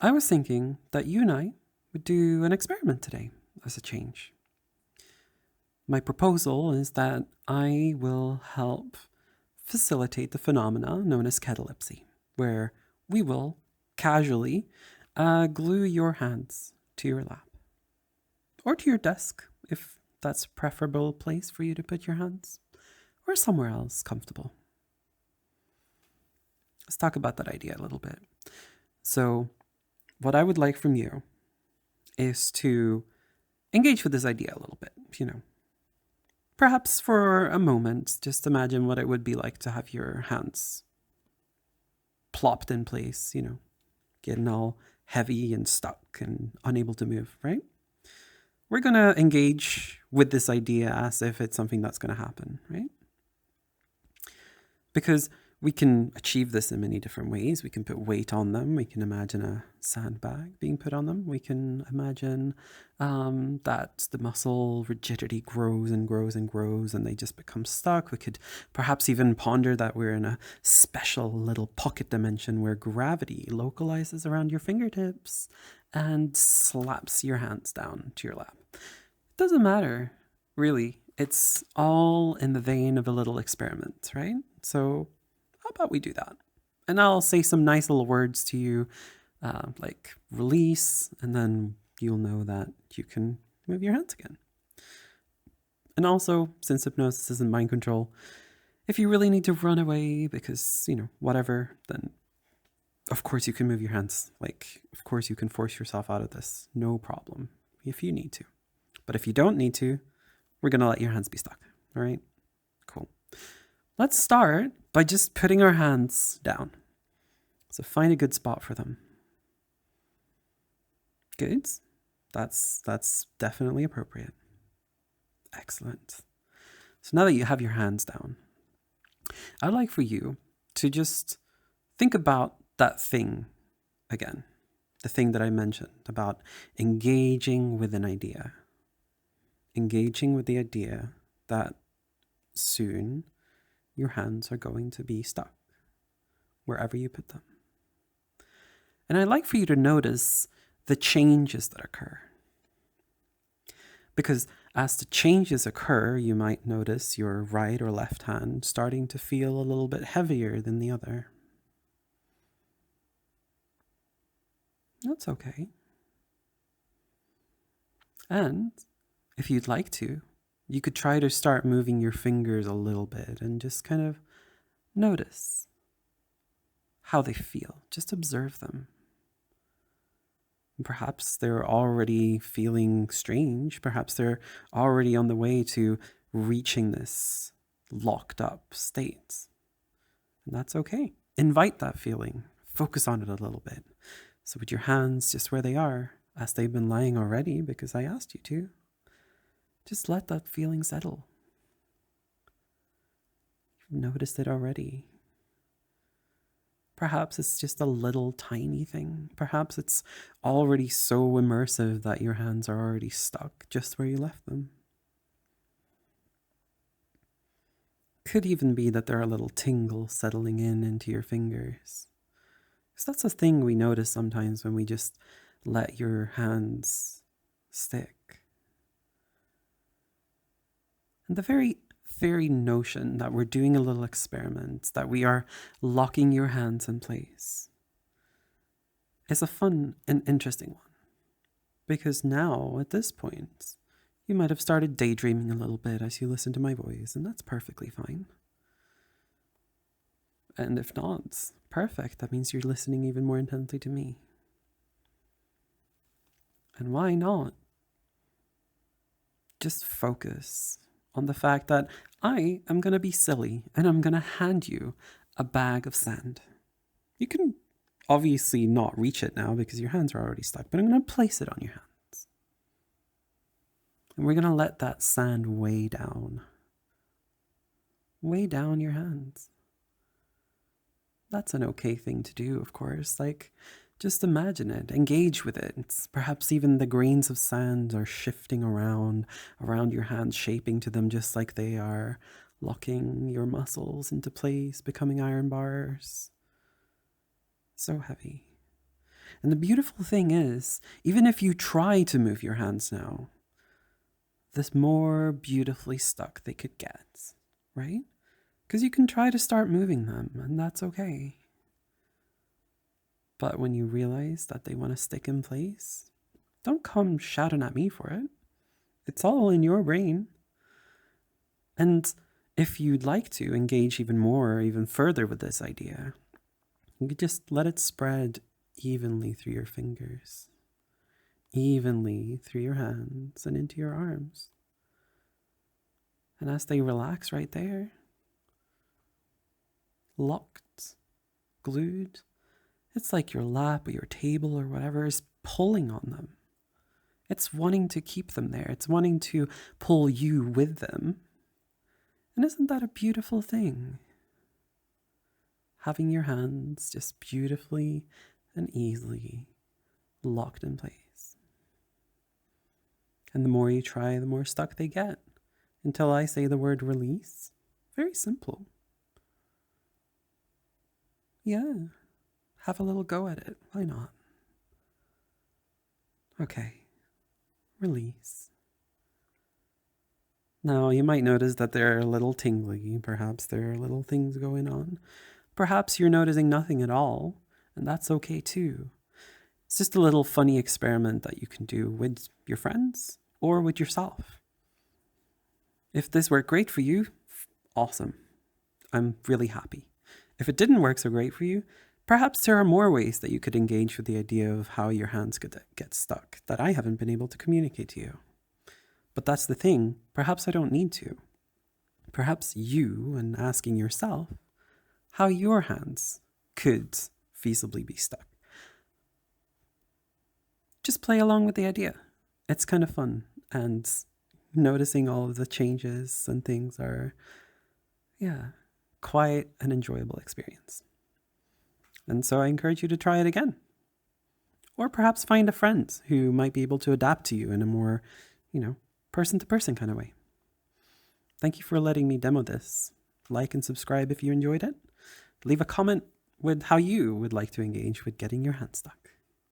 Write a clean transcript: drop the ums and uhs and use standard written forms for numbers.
I was thinking that you and I would do an experiment today as a change. My proposal is that I will help facilitate the phenomena known as catalepsy, where we will casually glue your hands to your lap or to your desk if that's a preferable place for you to put your hands, or somewhere else comfortable. Let's talk about that idea a little bit. So, what I would like from you is to engage with this idea a little bit, Perhaps for a moment, just imagine what it would be like to have your hands plopped in place, getting all heavy and stuck and unable to move, right? We're going to engage with this idea as if it's something that's going to happen, right? Because we can achieve this in many different ways. We can put weight on them. We can imagine a sandbag being put on them. We can imagine that the muscle rigidity grows and grows and grows and they just become stuck. We could perhaps even ponder that we're in a special little pocket dimension where gravity localizes around your fingertips and slaps your hands down to your lap. It doesn't matter, really. It's all in the vein of a little experiment, right? So how about we do that? And I'll say some nice little words to you, like release, and then you'll know that you can move your hands again. And also, since hypnosis isn't mind control, if you really need to run away because, whatever, then of course you can move your hands. Of course you can force yourself out of this. No problem if you need to. But if you don't need to, we're going to let your hands be stuck. All right? Cool. Let's start by just putting our hands down. So find a good spot for them. Good. That's definitely appropriate. Excellent. So now that you have your hands down, I'd like for you to just think about that thing again. The thing that I mentioned about engaging with an idea. Engaging with the idea that soon your hands are going to be stuck wherever you put them. And I'd like for you to notice the changes that occur. Because as the changes occur, you might notice your right or left hand starting to feel a little bit heavier than the other. That's okay. And if you'd like to, you could try to start moving your fingers a little bit and just kind of notice how they feel. Just observe them. And perhaps they're already feeling strange. Perhaps they're already on the way to reaching this locked up state. And that's okay. Invite that feeling. Focus on it a little bit. So with your hands just where they are, as they've been lying already because I asked you to, just let that feeling settle. You've noticed it already. Perhaps it's just a little tiny thing. Perhaps it's already so immersive that your hands are already stuck just where you left them. Could even be that there are little tingles settling into your fingers. Because that's a thing we notice sometimes when we just let your hands stick. And the very notion that we're doing a little experiment, that we are locking your hands in place, is a fun and interesting one. Because now, at this point, you might have started daydreaming a little bit as you listen to my voice, and that's perfectly fine. And if not, perfect. That means you're listening even more intently to me. And why not just focus on the fact that I am going to be silly and I'm going to hand you a bag of sand. You can obviously not reach it now because your hands are already stuck, but I'm going to place it on your hands. And we're going to let that sand weigh down your hands. That's an okay thing to do, of course. Just imagine it, engage with it. It's perhaps even the grains of sand are shifting around your hands, shaping to them just like they are, locking your muscles into place, becoming iron bars. So heavy. And the beautiful thing is, even if you try to move your hands now, the more beautifully stuck they could get, right? Because you can try to start moving them, and that's okay. But when you realize that they want to stick in place, don't come shouting at me for it. It's all in your brain. And if you'd like to engage even more, even further with this idea, you could just let it spread evenly through your fingers, evenly through your hands and into your arms. And as they relax right there, locked, glued, it's like your lap or your table or whatever is pulling on them. It's wanting to keep them there. It's wanting to pull you with them. And isn't that a beautiful thing? Having your hands just beautifully and easily locked in place. And the more you try, the more stuck they get. Until I say the word release. Very simple. Yeah. Have a little go at it. Why not? Okay. Release. Now, you might notice that they're a little tingly. Perhaps there are little things going on. Perhaps you're noticing nothing at all, and that's okay too. It's just a little funny experiment that you can do with your friends or with yourself. If this worked great for you, awesome. I'm really happy. If it didn't work so great for you, perhaps there are more ways that you could engage with the idea of how your hands could get stuck that I haven't been able to communicate to you. But that's the thing, perhaps I don't need to. Perhaps you, and asking yourself how your hands could feasibly be stuck. Just play along with the idea. It's kind of fun, and noticing all of the changes and things are, quite an enjoyable experience. And so I encourage you to try it again. Or perhaps find a friend who might be able to adapt to you in a more, person-to-person kind of way. Thank you for letting me demo this. Like and subscribe if you enjoyed it. Leave a comment with how you would like to engage with getting your hands stuck.